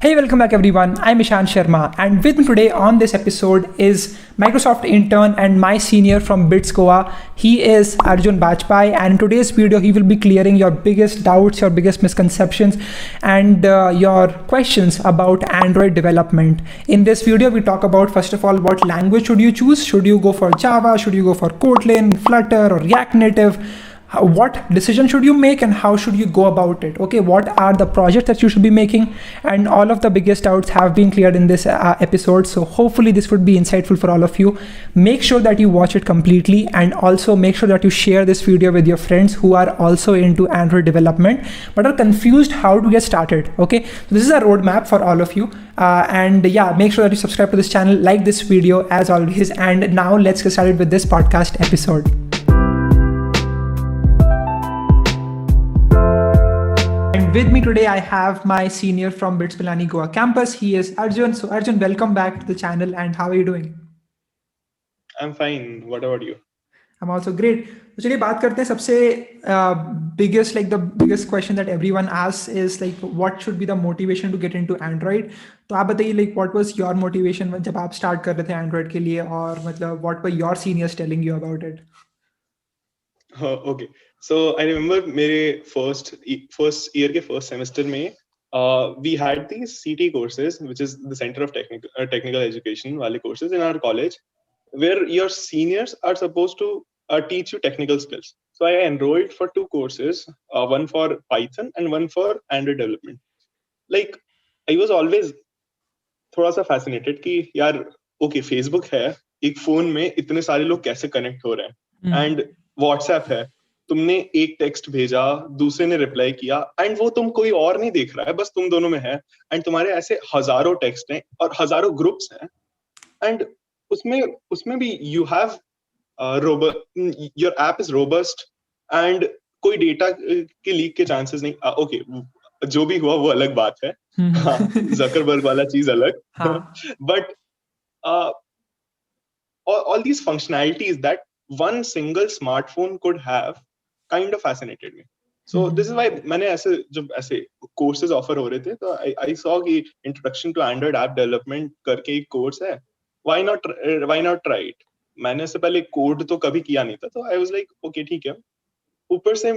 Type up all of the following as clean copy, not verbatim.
Hey, welcome back everyone. I'm Ishan Sharma, and with me today on this episode is Microsoft intern and my senior from BITS Goa. He is Arjun Bajpai, and in today's video, he will be clearing your biggest doubts, your biggest misconceptions, and your questions about Android development. In this video, we talk about first of all, what language should you choose? Should you go for Java? Should you go for Kotlin, Flutter, or React Native? What decision should you make and how should you go about it? Okay, what are the projects that you should be making? And all of the biggest doubts have been cleared in this episode, so hopefully this would be insightful for all of you. Make sure that you watch it completely, and also make sure that you share this video with your friends who are also into Android development but are confused how to get started. Okay, so this is a roadmap for all of you, and yeah, make sure that you subscribe to this channel, like this video as always. And now let's get started with this podcast episode. And with me today, I have my senior from BITS Pilani Goa campus. He is Arjun. So Arjun, welcome back to the channel. And how are you doing? I'm fine. What about you? I'm also great. So चलिए बात करते हैं सबसे biggest question that everyone asks is like, what should be the motivation to get into Android? तो आप बताइए, like, what was your motivation जब आप start कर रहे थे Android के लिए, और मतलब what were your seniors telling you about it? Okay. So I remember मेरे first year के first semester में we had these CT courses, which is the Center of Technical Education वाले courses in our college, where your seniors are supposed to teach you technical skills. So I enrolled for two courses, one for Python and one for Android development. Like I was always थोड़ा सा fascinated कि यार okay, Facebook है, एक phone में इतने सारे लोग कैसे connect हो रहे हैं, and WhatsApp है, तुमने एक टेक्स्ट भेजा, दूसरे ने रिप्लाई किया, एंड वो तुम कोई और नहीं देख रहा है, बस तुम दोनों में है, एंड तुम्हारे ऐसे हजारों टेक्स्ट हैं और हजारों ग्रुप्स हैं, एंड उसमें भी you have your app is robust, and कोई डेटा के लीक के चांसेस नहीं. ओके, जो भी हुआ वो अलग बात है, जकरबर्ग वाला चीज अलग, but all these functionalities that one single smartphone could have kind of fascinated me. So this is why मैंने जब ऐसे courses offer हो रहे थे, तो I saw कि introduction to Android app development करके एक course है, why not try it? मैंने इससे पहले code तो कभी किया नहीं था, तो I was like okay, ठीक है. ऊपर से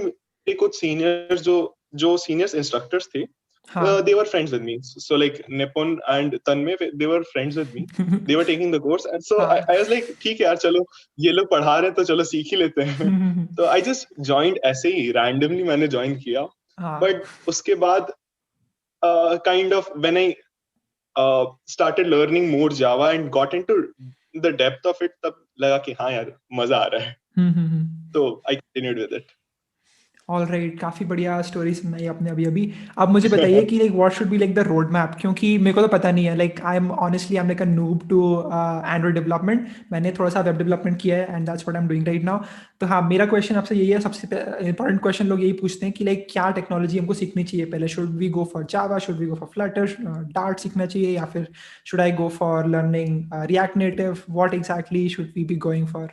कुछ seniors जो seniors instructors थे, they were friends with me. So like Nipun and Tanmay, they were friends with me. They were taking the course, and so I was like, ठीक है यार, चलो ये लोग पढ़ा रहे हैं तो चलो सीख ही लेते हैं. तो I just joined ऐसे ही randomly, मैंने join किया. But उसके बाद kind of when I started learning more Java and got into the depth of it, तब लगा कि हाँ यार मजा आ रहा है. तो I continued with it. All right, काफ़ी बढ़िया स्टोरी सुनाई आपने अभी. अब मुझे बताइए कि like what should be like the road map, क्योंकि मेरे को तो पता नहीं है. Like I am like a noob to Android development. मैंने थोड़ा सा वेब डेवलपमेंट किया है, and that's what I am doing right now. तो हाँ, मेरा क्वेश्चन आपसे यही है. सबसे इंपॉर्टेंट क्वेश्चन लोग यही पूछते हैं कि लाइक क्या टेक्नोलॉजी हमको सीखनी चाहिए पहले. Should we go for Java, should we go for Flutter, Dart सीखना चाहिए, या फिर should I go for learning React Native? What exactly should we be going for?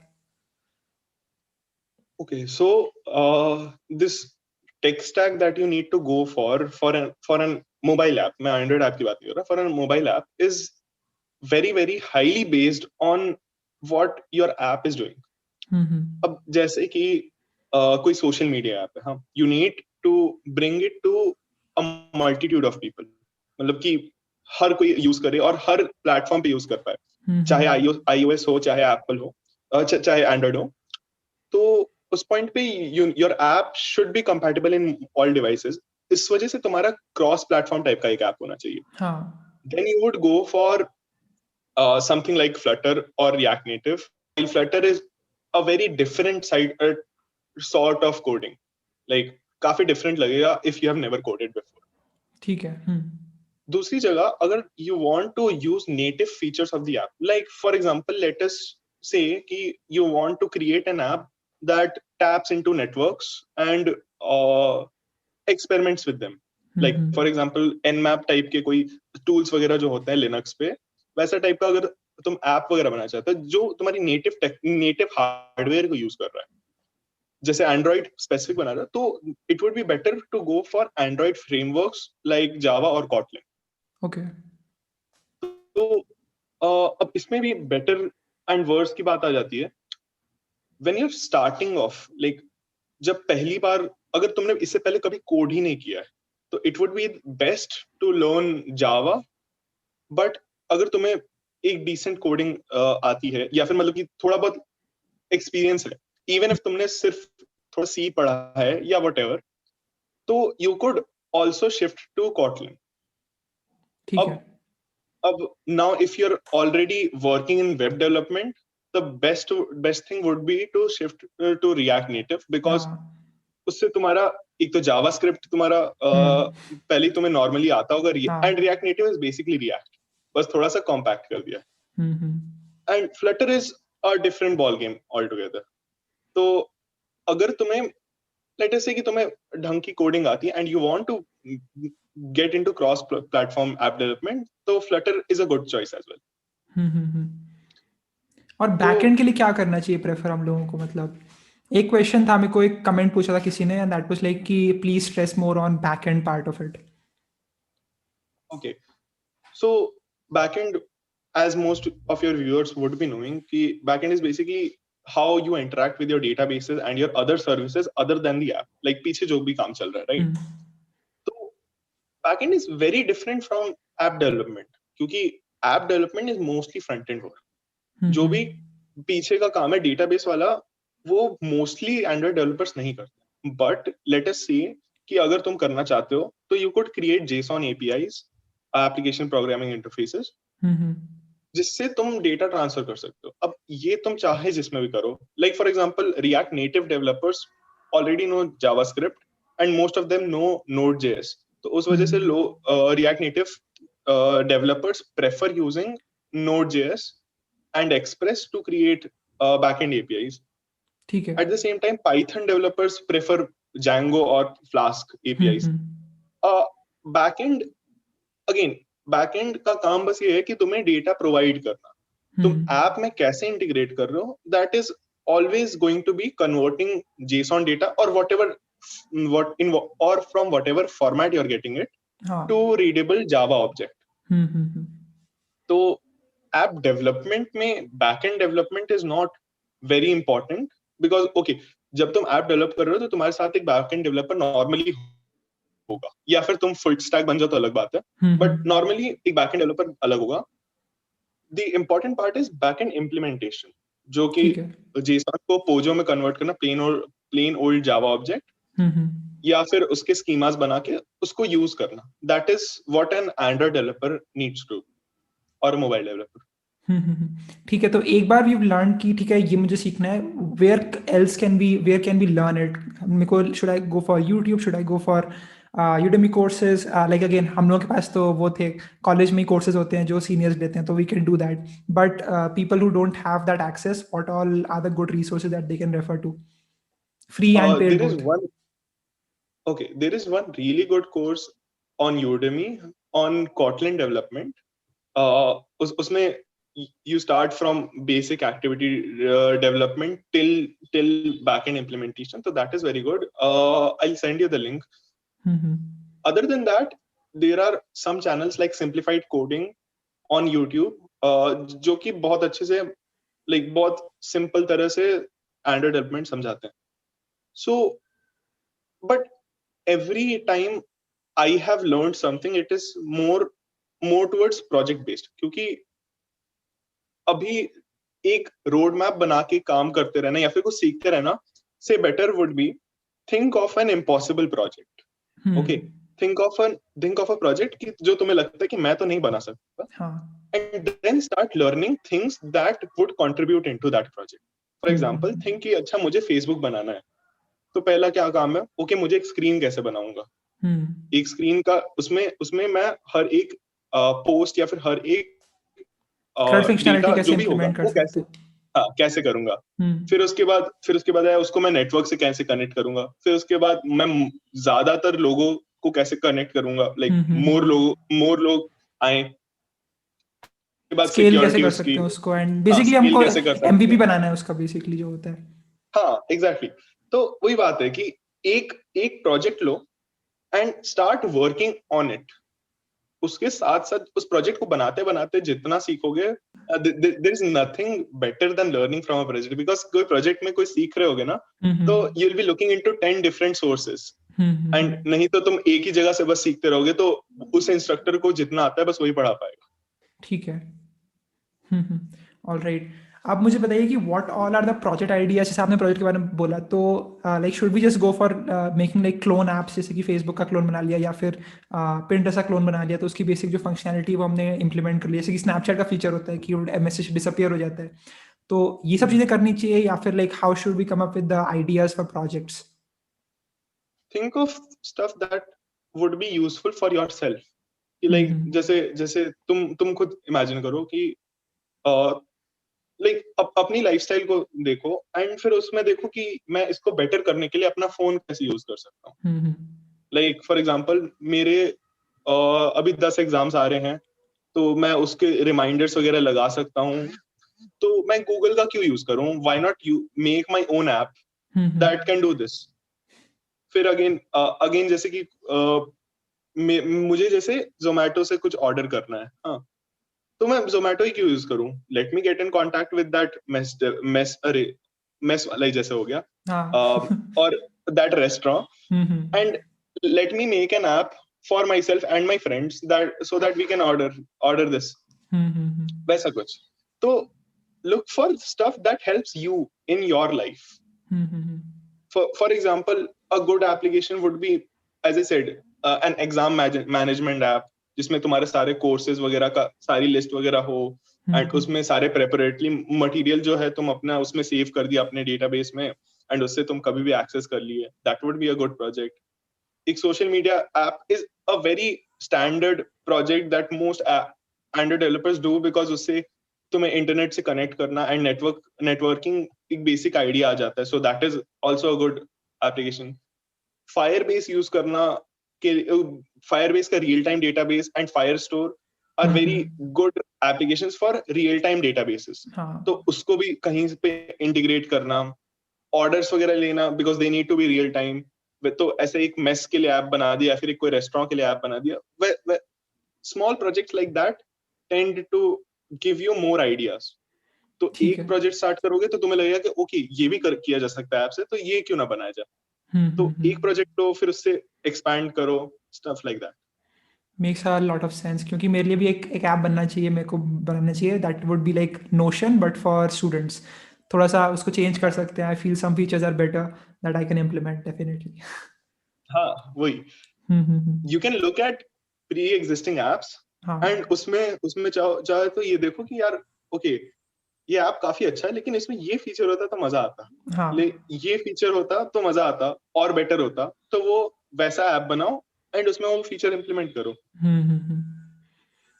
Okay, so this tech stack that you need to go for an mobile app, मैं Android app की बात नहीं कर रहा, for a mobile app is very very highly based on what your app is doing. अब जैसे कि कोई social media app है, हाँ, you need to bring it to a multitude of people, मतलब कि हर कोई यूज करे और हर प्लेटफॉर्म पे यूज कर पाए, चाहे iOS हो, चाहे Apple हो, चाहे Android हो. तो उस पॉइंट पे your app should be compatible in all devices. इस वजह से तुम्हारा क्रॉस प्लेटफॉर्म टाइप का एक ऐप होना चाहिए. Then you would go for something like Flutter और React Native. Flutter is a very different side sort of coding, like काफी डिफरेंट लगेगा if you have never coded before. ठीक है. दूसरी जगह अगर you want to use native features of the app, like for example let us say कि you want to create an app that taps into networks and experiments with them. Like for example Nmap type के कोई tools वगैरह जो होते हैं Linux पे, वैसा type का अगर तुम ऐप वगैरह बनाना चाहते हो जो तुम्हारी नेटिव हार्डवेयर को यूज कर रहा है, जैसे Android स्पेसिफिक बना रहा है, तो it would be better to go for Android frameworks like Java or Kotlin. Okay. तो अब इसमें भी बेटर एंड वर्स की बात आ जाती है. When you are starting off, like जब पहली बार, अगर तुमने इससे पहले कभी कोड ही नहीं किया है, तो it would be best to learn Java. But अगर तुम्हें एक डिसेंट कोडिंग आती है, या फिर मतलब कि थोड़ा बहुत एक्सपीरियंस है, इवन इफ तुमने सिर्फ थोड़ा सी पढ़ा है या वट, तो you could also shift to Kotlin. ठीक है. अब अब now if you're already working in web development, the best thing would be to shift to React Native, because हाँ. उससे तुम्हारा एक तो जावास्क्रिप्ट तुम्हारा पहले ही तुम्हें नॉर्मली आता होगा, एंड हाँ. React Native is basically React, बस थोड़ा सा कॉम्पैक्ट कर दिया. Hmm. And Flutter is a different ball game altogether. तो अगर तुम्हें, लेट अस से कि तुम्हें ढंग की कोडिंग आती है and you want to get into cross platform app development, तो Flutter is a good choice as well. Hmm. और तो बैकएंड के लिए क्या करना चाहिए प्रेफर हम लोगों को? मतलब एक क्वेश्चन था, मेरे को एक कमेंट पूछा था किसी ने, एंड दैट वाज लाइक कि please stress more on backend part of it. okay, so backend, as most of your viewers would be knowing, कि backend is basically how you interact with your databases and your other services other than the app, like पीछे जो भी काम चल रहा है, right? तो backend is very different from app development, क्योंकि app development is mostly front end work. जो भी पीछे का काम है डेटाबेस वाला, वो मोस्टली एंड्रॉइड डेवलपर्स नहीं करते. बट लेट अस सी कि अगर तुम करना चाहते हो, तो you could create JSON APIs, application programming interfaces, जिससे तुम डेटा ट्रांसफर कर सकते हो. अब ये तुम चाहे जिसमें भी करो, like for example React Native developers already know JavaScript and most of them know Node.js. तो उस वजह से React Native developers prefer using Node.js and Express to create backend APIs. ठीक है. At the same time, Python developers prefer Django or Flask APIs. Backend, again, backend का काम बस ये है कि तुम्हें डेटा प्रोवाइड करना. तुम ऐप में कैसे इंटीग्रेट कर रहे हो, that is always going to be converting JSON data or whatever, or from whatever format you're getting it, to readable Java object. तो app development में backend development is not very important, because okay, जब तुम app develop कर रहे हो तो तुम्हारे साथ एक backend developer normally होगा, या फिर तुम full stack बन जाओ तो अलग बात है, but normally एक backend developer अलग होगा. The important part is backend implementation, जो कि JSON को पोजो में convert करना, plain old Java object, या फिर उसके schemas बना के उसको use करना. That is what an Android developer needs to, और मोबाइल डेवलपर. ठीक है. तो एक बार वी लर्न कि ठीक है ये मुझे सीखना है, where can be learn it? मेरे को should I go for YouTube, should I go for Udemy courses? Like again हम लोगों के पास तो वो थे कॉलेज में ही कोर्सेज होते हैं जो सीनियर्स लेते हैं, तो we can do that. But people who don't have that access, what all are the good resources that they can refer to, free and paid both? Okay, there is one really good course on Udemy on Kotlin development. उसमें you start from basic activity development till backend implementation. So that is very good. I'll send you the link. Other than that, there are some channels like Simplified Coding on YouTube, जो कि बहुत अच्छे से, like बहुत simple तरह से Android development समझाते हैं. So, but every time I have learned something, it is more towards project based, क्योंकि अभी एक रोड मैप बना के काम करते रहना या फिर कुछ सीखते रहना से better would be think of an impossible project. Okay, think of a project कि जो तुम्हें लगता है कि मैं तो नहीं बना सकता, and then start learning things that would contribute into that project. For example, think कि अच्छा मुझे फेसबुक बनाना है, तो पहला क्या काम है? ओके, मुझे एक स्क्रीन कैसे बनाऊंगा? एक स्क्रीन का उसमें मैं हर एक पोस्ट या फिर हर एक डेटा जो भी होगा वो कैसे करूंगा. फिर उसके बाद है उसको मैं नेटवर्क से कैसे कनेक्ट करूंगा. फिर उसके बाद मैं ज्यादातर लोगों को कैसे कनेक्ट करूंगा, लाइक मोर लोग आए. स्केल कैसे कर सकते हैं उसको, एंड बेसिकली हमको एमवीपी बनाना है उसका, बेसिकली जो होता है. हाँ, एग्जैक्टली. तो वही बात है कि एक project low and start working on it. उसके साथ साथ उस प्रोजेक्ट को बनाते बनाते जितना सीखोगे, there is nothing better than learning from a project, because कोई प्रोजेक्ट में कोई सीख रहे होगे ना, तो you will be looking into 10 different sources, and नहीं तो तुम एक ही जगह से बस सीखते रहोगे, तो उस इंस्ट्रक्टर को जितना आता है बस वही पढ़ा पाएगा। ठीक है। ऑलराइट, अब मुझे बताइए कि what all are the project ideas, जैसे आपने प्रोजेक्ट के बारे में बोला, तो like should we just go for making like clone apps, जैसे कि फेसबुक का क्लोन बना लिया या फिर पिंटरेस्ट का क्लोन बना लिया, तो उसकी बेसिक जो फंक्शनैलिटी वो हमने इंप्लीमेंट कर लिया, जैसे कि स्नैपचैट का फीचर होता है कि मैसेज डिसअपियर हो जाता है, तो ये सब चीज़ें करनी चाहिए, या फिर like how should we come up with the ideas for projects? Think of stuff that would be useful for yourself, कि लाइक जैसे जैसे तुम खुद इमेजिन करो कि लाइक अपनी लाइफस्टाइल को देखो, एंड फिर उसमें देखो कि मैं इसको बेटर करने के लिए अपना फोन कैसे यूज कर सकता हूँ। लाइक फॉर एग्जांपल मेरे अभी 10 एग्जाम्स आ रहे हैं, तो मैं उसके रिमाइंडर्स वगैरह लगा सकता हूँ, तो मैं गूगल का क्यों यूज करूँ? Why not you make my own app that can do this. फिर अगेन जैसे कि मुझे जैसे जोमेटो से कुछ ऑर्डर करना है, हाँ, तो मैं जोमेटो ही क्यों यूज करूं? Let me get in contact with that mess वाला ही जैसे हो गया, और that restaurant, and let me make an app for myself and my friends that so that we can order this, वैसा कुछ। तो look for stuff that helps you in your life. For example, a good application would be, as I said, an exam management app, जिसमें तुम्हारे सारे courses वगैरह का सारी list वगैरह हो, एंड उसमें सारे प्रेपरेटरी मटेरियल जो है तुम अपना उसमें सेव कर दिया अपने डेटाबेस में, एंड उससे तुम कभी भी एक्सेस कर लिए, that would be a good project. एक social media app is a very standard project that most Android developers do, because उससे तुम्हें इंटरनेट से कनेक्ट करना एंड नेटवर्किंग एक बेसिक आइडिया आ जाता है, so that is also a good application. Firebase use करना, फायरबेस का real time database and Firestore are very good applications for real time databases, तो उसको भी कहीं पे इंटीग्रेट करना, ऑर्डर्स वगैरह लेना, because they need to be real time, तो ऐसे एक मेस के लिए ऐप बना दिया या फिर कोई रेस्टोरेंट के लिए ऐप बना दिया। Small projects like that tend to give you more ideas. तो एक प्रोजेक्ट स्टार्ट करोगे तो तुम्हें लगेगा कि ओके ये भी किया जा सकता है ऐप से, तो ये क्यों ना बनाया जाए, तो एक प्रोजेक्ट लो फिर उससे एक्सपैंड करो, stuff like that. Makes a lot of sense, क्योंकि मेरे लिए भी एक ऐप बनना चाहिए, मेरे को बनाना चाहिए, that would be like Notion but for students. थोड़ा सा उसको चेंज कर सकते हैं, I feel some features are better that I can implement definitely. हाँ वही, you can look at pre existing apps, and उसमें चाहे तो ये देखो कि यार ओके ये ऐप काफी अच्छा है, लेकिन इसमें ये फीचर होता तो मजा आता, ये फीचर होता तो मजा आता और बेटर होता, तो वो वैसा ऐप बनाओ एंड उसमें वो फीचर इंप्लीमेंट करो।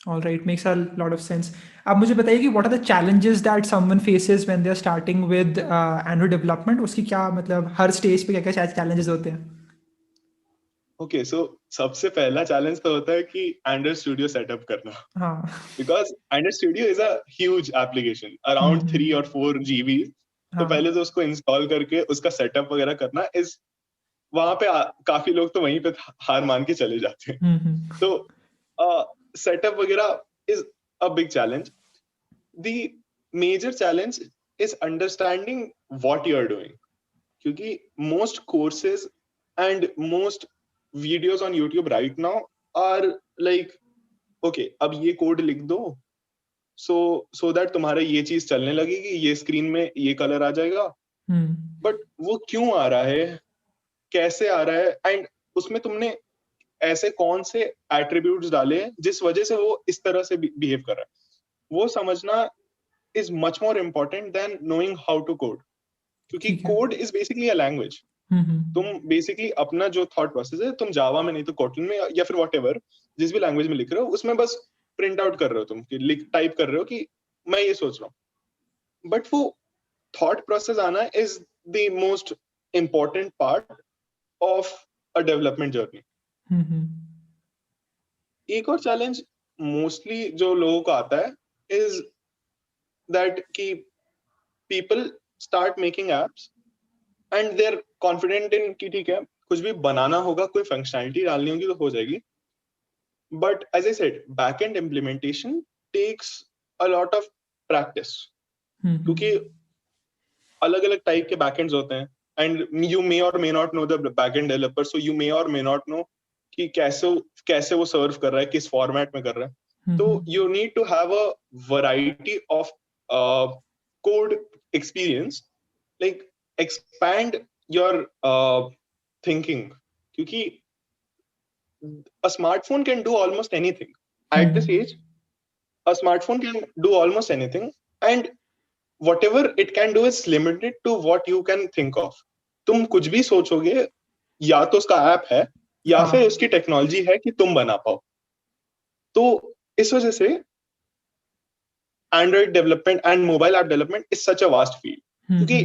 All right, makes a lot of sense. अब मुझे बताइए कि what are the challenges that someone faces when they are starting with Android development? उसकी क्या मतलब हर स्टेज पे क्या क्या challenges होते हैं? ओके सो सबसे पहला चैलेंज तो होता है कि एंड्रॉइड स्टूडियो सेटअप करना, because Android studio is a huge application around 3 और 4 GB, तो पहले तो उसको इंस्टॉल करके उसका सेटअप वगैरह करना इज, वहां पे काफी लोग तो वहीं पे हार मान के चले जाते हैं, तो सेटअप वगैरह is a big challenge. The major challenge is understanding what you are doing, क्योंकि most courses and most videos on YouTube right now are like, okay, अब ये कोड लिख दो so that तुम्हारा ये चीज चलने लगेगी, ये स्क्रीन में ये कलर आ जाएगा, बट वो क्यों आ रहा है, कैसे आ रहा है, एंड उसमें तुमने ऐसे कौन से एट्रीब्यूट्स डाले जिस वजह से वो इस तरह से बिहेव कर रहा है, वो समझना is much more important than knowing how to code, क्योंकि code is basically a language. तुम बेसिकली अपना जो थॉट प्रोसेस है तुम जावा में नहीं तो कोटलिन में या फिर व्हाटएवर जिस भी लैंग्वेज में लिख रहे हो उसमें बस प्रिंट आउट कर रहे हो, तुम कि टाइप कर रहे हो कि मैं ये सोच रहा हूँ, बट वो थॉट प्रोसेस आना is the most important part of a development journey. एक और चैलेंज मोस्टली जो लोगों को आता है इज दैट कि people start making apps and they are confident in कि ठीक है कुछ भी बनाना होगा, कोई फंक्शनैलिटी डालनी होगी तो हो जाएगी, But as I said, backend implementation takes a lot of practice, क्योंकि अलग अलग टाइप के बैकएंड्स होते हैं, एंड यू मे और may not know the backend developer, so you may और मे नॉट नो कि कैसे वो सर्व कर रहा है, किस फॉर्मेट में कर रहा है. तो you need to have a variety of code experience, like expand your thinking, क्योंकि a smartphone can do almost anything at this age. A smartphone can do almost anything, and whatever it can do is limited to what you can think of. तुम कुछ भी सोचोगे, या तो उसका app है या फिर उसकी टेक्नोलॉजी है कि तुम बना पाओ. तो इस वजह से Android development and mobile app development is such a vast field, क्योंकि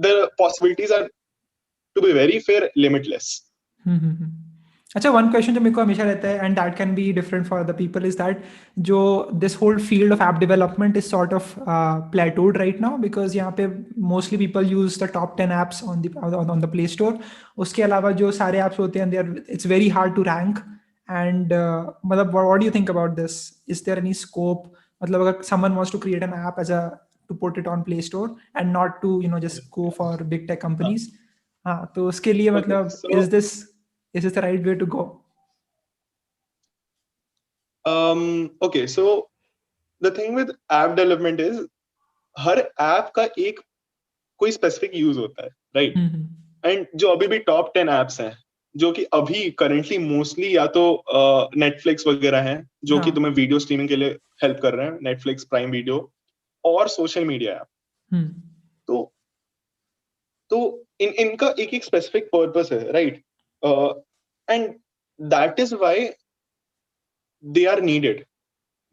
the possibilities are, to be very fair, limitless. अच्छा, वन क्वेश्चन जो मेरे को हमेशा रहता है, and that can be different for the people, is that जो this whole field of app development is sort of plateaued right now, because यहाँ पे mostly people use the top 10 apps on the Play store. उसके अलावा जो सारे apps होते हैं, it's very hard to rank. And मतलब what do you think about this? Is there any scope? मतलब अगर someone wants to create an app as a to put it on Play Store and not to just go for big tech companies, हाँ, तो उसके लिए मतलब is this the right way to go? Okay, so the thing with app development is her app का एक कोई specific use होता है, राइट? एंड जो अभी भी टॉप 10 एप्स हैं, जो कि अभी करंटली मोस्टली या तो नेटफ्लिक्स वगैरह हैं, जो कि तुम्हें वीडियो स्ट्रीमिंग के लिए हेल्प कर रहे हैं, नेटफ्लिक्स, प्राइम वीडियो, और सोशल मीडिया ऐप. तो इनका एक एक स्पेसिफिक पर्पस है, right? And that is why they are needed.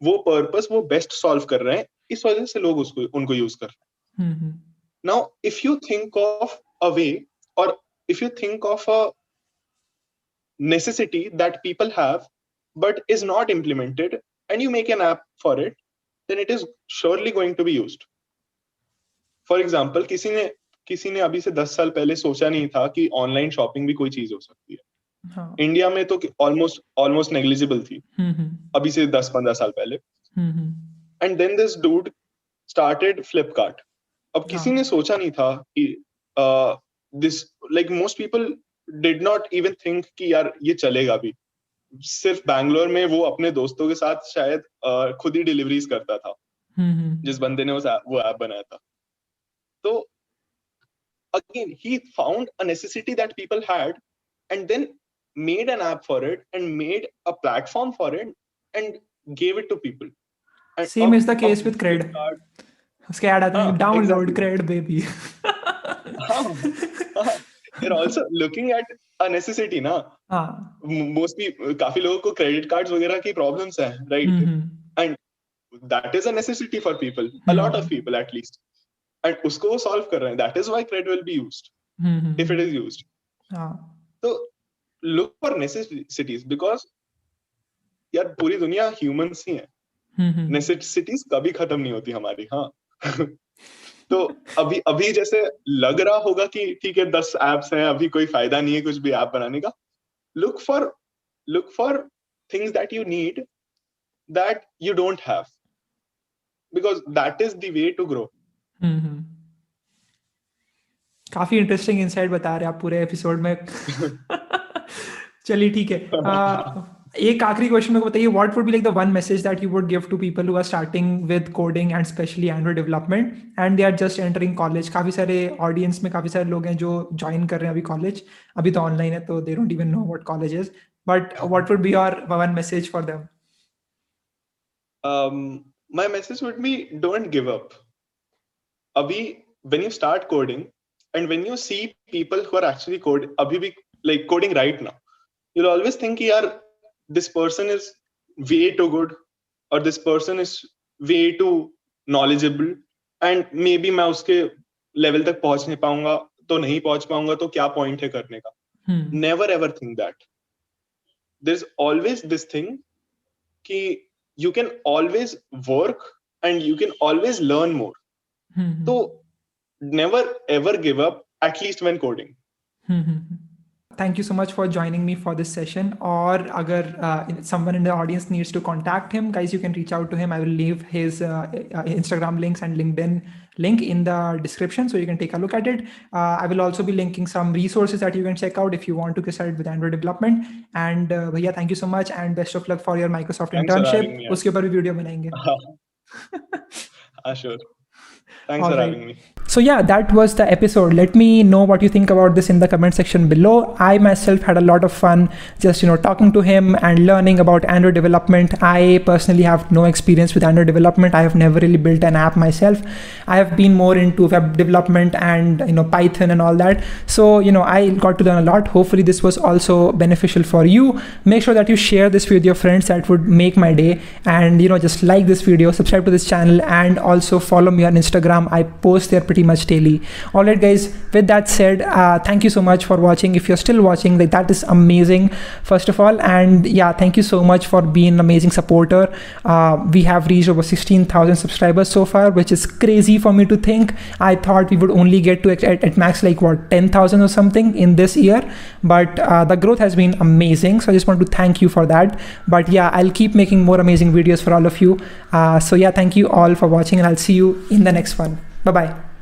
वो पर्पस वो बेस्ट सॉल्व कर रहे हैं, इस वजह से लोग उनको यूज कर रहे हैं. Now if you think of a way, और if you think of a necessity that people have but is not implemented, and you make an app for it, then it is surely going to be used. For example, किसी ने अभी से 10 साल पहले सोचा नहीं था कि ऑनलाइन शॉपिंग भी कोई चीज हो सकती है. इंडिया में तो ऑलमोस्ट नेग्लिजिबल थी अभी से 10-15 साल पहले. And then this dude started Flipkart. अब किसी ने सोचा नहीं था कि this, like most people did not even think कि यार ये चलेगा भी. सिर्फ बैंगलोर में वो अपने दोस्तों के साथ शायद खुद ही डिलीवरीज करता था, जिस बंदे ने वो ऐप बनाया था. तो again, he found a necessity that people had, and then made an app for it, and made a platform for it, and gave it to people. And same is the case with Cred. उसके add आते हैं, download Cred baby. They're also looking at a necessity ना. Mostly काफी लोगों को credit cards वगैरह की problems हैं, right? And that is a necessity for people, a lot of people at least. And उसको वो solve कर रहे हैं. That is why Cred will be used, if it is used. So look for necessities, because यार पूरी दुनिया humans ही है. Necessities कभी खत्म नहीं होती हमारी. हाँ. तो अभी जैसे लग रहा होगा कि ठीक है 10 एप्स हैं, अभी कोई फायदा नहीं है कुछ भी ऐप बनाने का. Look for things that you need that you don't have, because that is the way to grow. काफी इंटरेस्टिंग इनसाइट बता रहे हैं आप पूरे एपिसोड में. चलिए ठीक है. एक आखिरी क्वेश्चन मेरे को बताइए, what would be like the one message that you would give to people who are starting with coding and specially Android development, and they are just entering college? काफी सारे ऑडियंस में काफी सारे लोग हैं जो ज्वाइन कर रहे हैं अभी कॉलेज. अभी तो ऑनलाइन है तो they don't even know what college is, but what would be your one message for them? My message would be, don't give up. Abhi, when you start coding, and when you see people who are actually coding right now, you'll always think, yaar, this person is way too good, or this person is way too knowledgeable, and maybe मैं उसके level तक पहुंच नहीं पाऊंगा, तो नहीं पहुंच पाऊंगा, तो क्या point है करने का? Never ever think that. There's always this thing कि you can always work and you can always learn more. So never ever give up, at least when coding. Thank you so much for joining me for this session. Or agar someone in the audience needs to contact him, guys, you can reach out to him. I will leave his Instagram links and LinkedIn link in the description, so you can take a look at it. I will also be linking some resources that you can check out if you want to get started with Android development. And bhaiya, thank you so much and best of luck for your Microsoft Thanks for internship. having me. Uske upar bhi video banayenge. Sure. Thanks for having me. So yeah, that was the episode. Let me know what you think about this in the comment section below. I myself had a lot of fun just talking to him and learning about Android development. I personally have no experience with Android development. I have never really built an app myself. I have been more into web development and Python and all that. So I got to learn a lot. Hopefully this was also beneficial for you. Make sure that you share this with your friends. That would make my day. And just like this video, subscribe to this channel, and also follow me on Instagram. I post there pretty much daily. All right, guys, with that said, thank you so much for watching. If you're still watching, that is amazing, first of all. And yeah, thank you so much for being an amazing supporter. We have reached over 16,000 subscribers so far, which is crazy for me to think. I thought we would only get to at max 10,000 or something in this year, but the growth has been amazing. So I just want to thank you for that. But yeah, I'll keep making more amazing videos for all of you. So yeah, thank you all for watching, and I'll see you in the next one. Bye-bye.